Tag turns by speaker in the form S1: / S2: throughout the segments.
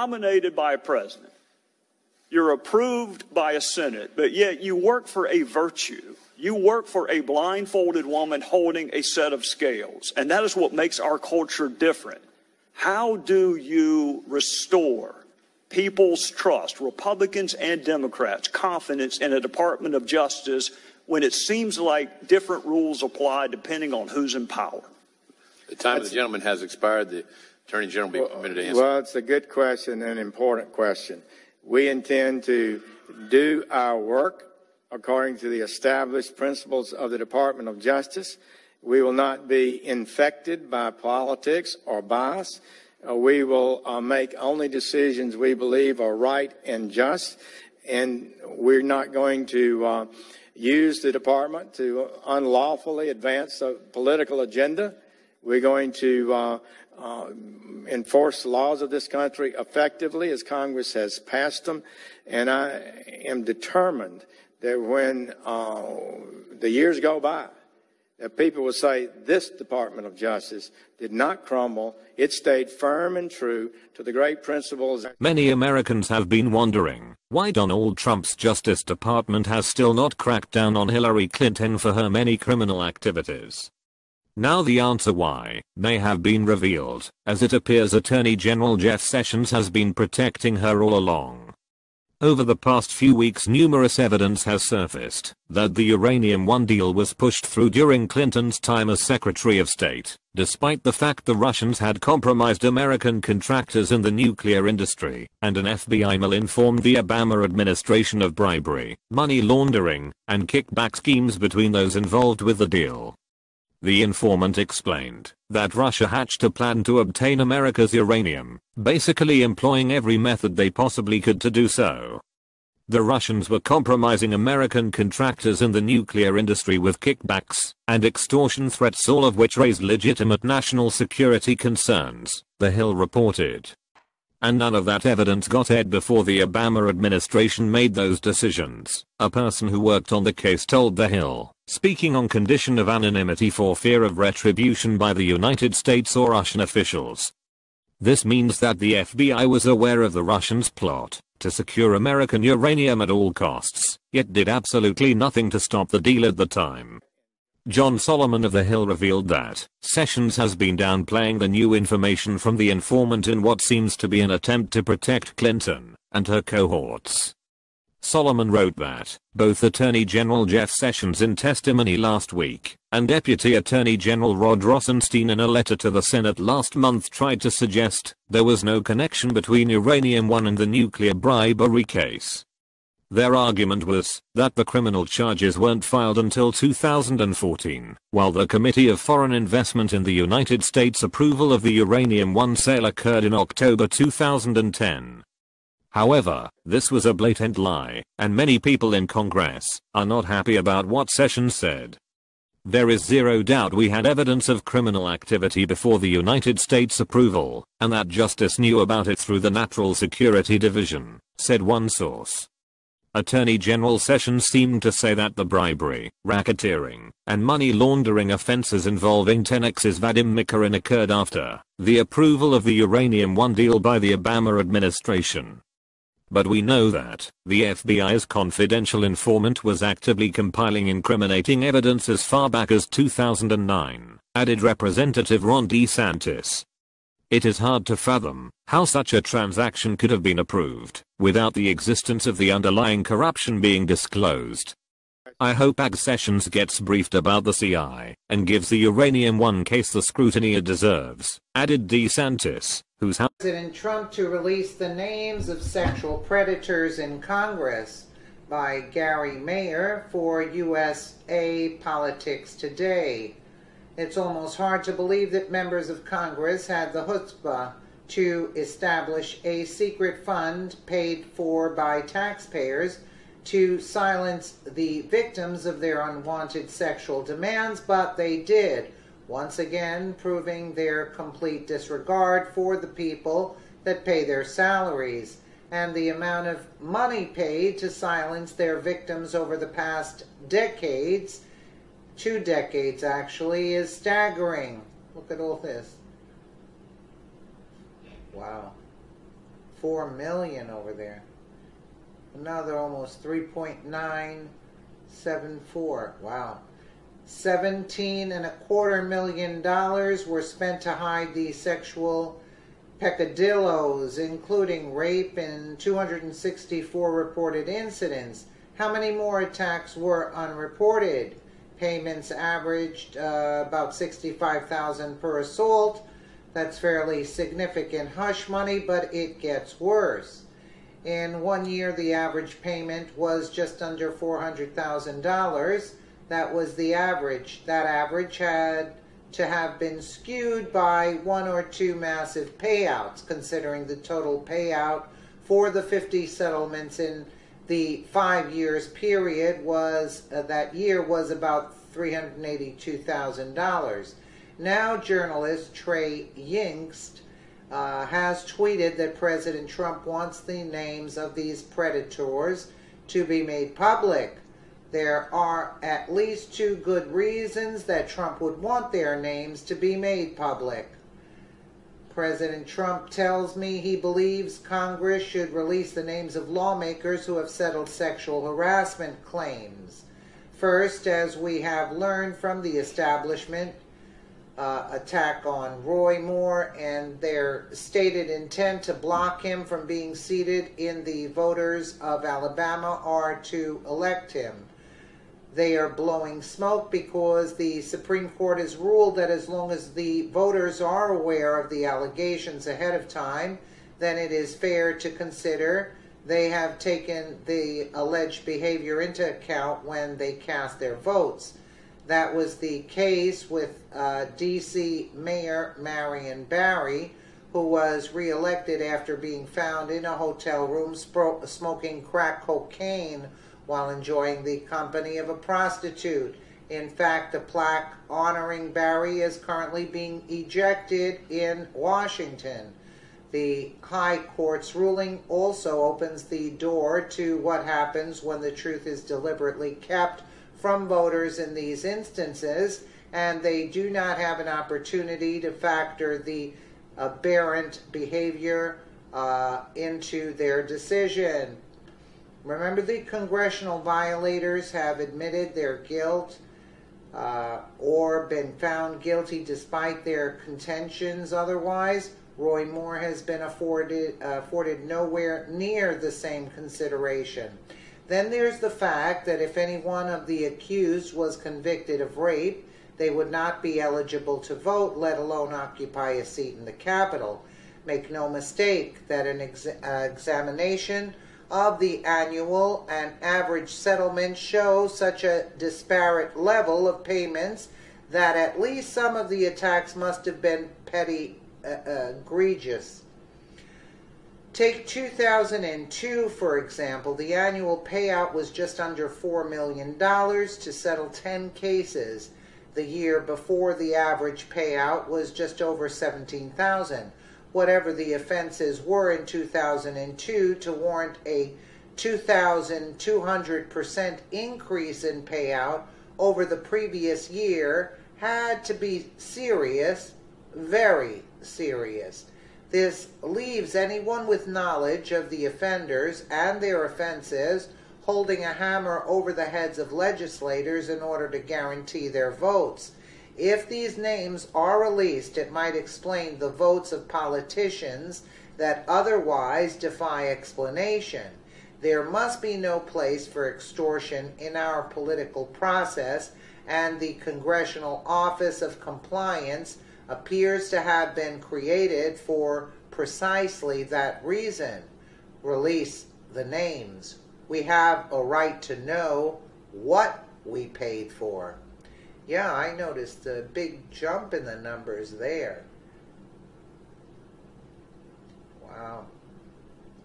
S1: nominated by a president. You're approved by a Senate, but yet you work for a virtue. You work for a blindfolded woman holding a set of scales. And that is what makes our culture different. How do you restore people's trust, Republicans and Democrats, confidence in a Department of Justice when it seems like different rules apply depending on who's in power?
S2: The time of the gentleman has expired. The Attorney General will be permitted to answer.
S3: Well, it's a good question and an important question. We intend to do our work according to the established principles of the Department of Justice. We will not be infected by politics or bias. We will make only decisions we believe are right and just, and we're not going to use the department to unlawfully advance a political agenda. We're going to enforce the laws of this country effectively as Congress has passed them, and I am determined that when the years go by, that people will say this Department of Justice did not crumble. It stayed firm and true to the great principles.
S4: Many Americans have been wondering why Donald Trump's Justice Department has still not cracked down on Hillary Clinton for her many criminal activities. Now the answer why may have been revealed, as it appears Attorney General Jeff Sessions has been protecting her all along. Over the past few weeks, numerous evidence has surfaced that the Uranium One deal was pushed through during Clinton's time as Secretary of State, despite the fact the Russians had compromised American contractors in the nuclear industry, and an FBI memo informed the Obama administration of bribery, money laundering, and kickback schemes between those involved with the deal. The informant explained that Russia hatched a plan to obtain America's uranium, basically employing every method they possibly could to do so. The Russians were compromising American contractors in the nuclear industry with kickbacks and extortion threats, all of which raised legitimate national security concerns, The Hill reported. And none of that evidence got aired before the Obama administration made those decisions, a person who worked on the case told The Hill, speaking on condition of anonymity for fear of retribution by the United States or Russian officials. This means that the FBI was aware of the Russians' plot to secure American uranium at all costs, yet did absolutely nothing to stop the deal at the time. John Solomon of The Hill revealed that Sessions has been downplaying the new information from the informant in what seems to be an attempt to protect Clinton and her cohorts. Solomon wrote that both Attorney General Jeff Sessions in testimony last week and Deputy Attorney General Rod Rosenstein in a letter to the Senate last month tried to suggest there was no connection between Uranium One and the nuclear bribery case. Their argument was that the criminal charges weren't filed until 2014, while the Committee of Foreign Investment in the United States approval of the Uranium One sale occurred in October 2010. However, this was a blatant lie, and many people in Congress are not happy about what Sessions said. There is zero doubt we had evidence of criminal activity before the United States approval, and that Justice knew about it through the National Security Division, said one source. Attorney General Sessions seemed to say that the bribery, racketeering, and money laundering offenses involving 10X's Vadim Mikoyan occurred after the approval of the Uranium One deal by the Obama administration. But we know that the FBI's confidential informant was actively compiling incriminating evidence as far back as 2009, added Representative Ron DeSantis. It is hard to fathom how such a transaction could have been approved without the existence of the underlying corruption being disclosed. I hope AG Sessions gets briefed about the CI and gives the Uranium One case the scrutiny it deserves, added DeSantis, whose
S5: President Trump to release the names of sexual predators in Congress by Gary Mayer for USA Politics Today. It's almost hard to believe that members of Congress had the chutzpah to establish a secret fund paid for by taxpayers to silence the victims of their unwanted sexual demands, but they did, once again proving their complete disregard for the people that pay their salaries. And the amount of money paid to silence their victims over the past decades, 2 decades actually, is staggering. Look at all this. Wow. 4 million over there. Now they're almost 3.974. Wow. $17.25 million were spent to hide the sexual peccadillos, including rape and 264 reported incidents. How many more attacks were unreported? Payments averaged about $65,000 per assault. That's fairly significant hush money, but it gets worse. In 1 year, the average payment was just under $400,000. That was the average. That average had to have been skewed by 1 or 2 massive payouts, considering the total payout for the 50 settlements in the 5 years period was that year was about $382,000. Now journalist Trey Gowdy has tweeted that President Trump wants the names of these predators to be made public. There are at least 2 good reasons that Trump would want their names to be made public. President Trump tells me he believes Congress should release the names of lawmakers who have settled sexual harassment claims. First, as we have learned from the establishment attack on Roy Moore and their stated intent to block him from being seated in the voters of Alabama are to elect him. They are blowing smoke because the Supreme Court has ruled that as long as the voters are aware of the allegations ahead of time, then it is fair to consider they have taken the alleged behavior into account when they cast their votes. That was the case with D.C. Mayor Marion Barry, who was reelected after being found in a hotel room smoking crack cocaine while enjoying the company of a prostitute. In fact, a plaque honoring Barry is currently being ejected in Washington. The High Court's ruling also opens the door to what happens when the truth is deliberately kept from voters in these instances, and they do not have an opportunity to factor the aberrant behavior into their decision. Remember, the congressional violators have admitted their guilt or been found guilty despite their contentions otherwise. Roy Moore has been afforded nowhere near the same consideration. Then there's the fact that if any one of the accused was convicted of rape, they would not be eligible to vote, let alone occupy a seat in the Capitol. Make no mistake that an examination of the annual and average settlements show such a disparate level of payments that at least some of the attacks must have been petty, egregious. Take 2002, for example. The annual payout was just under $4 million to settle 10 cases. The year before, the average payout was just over $17,000. Whatever the offenses were in 2002 to warrant a 2,200% increase in payout over the previous year had to be serious, very serious. This leaves anyone with knowledge of the offenders and their offenses holding a hammer over the heads of legislators in order to guarantee their votes. If these names are released, it might explain the votes of politicians that otherwise defy explanation. There must be no place for extortion in our political process, and the Congressional Office of Compliance appears to have been created for precisely that reason. Release the names. We have a right to know what we paid for. Yeah, I noticed a big jump in the numbers there. Wow.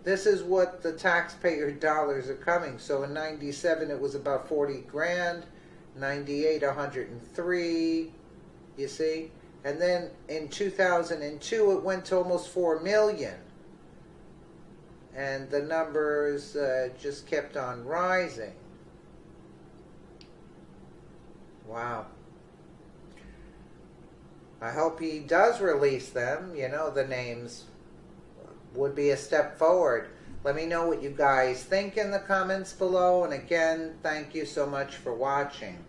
S5: This is what the taxpayer dollars are coming. So in 97 it was about 40 grand, 98 103, you see? And then in 2002 it went to almost 4 million. And the numbers just kept on rising. Wow. I hope he does release them, you know, the names. would be a step forward. Let me know what you guys think in the comments below. And again, thank you so much for watching.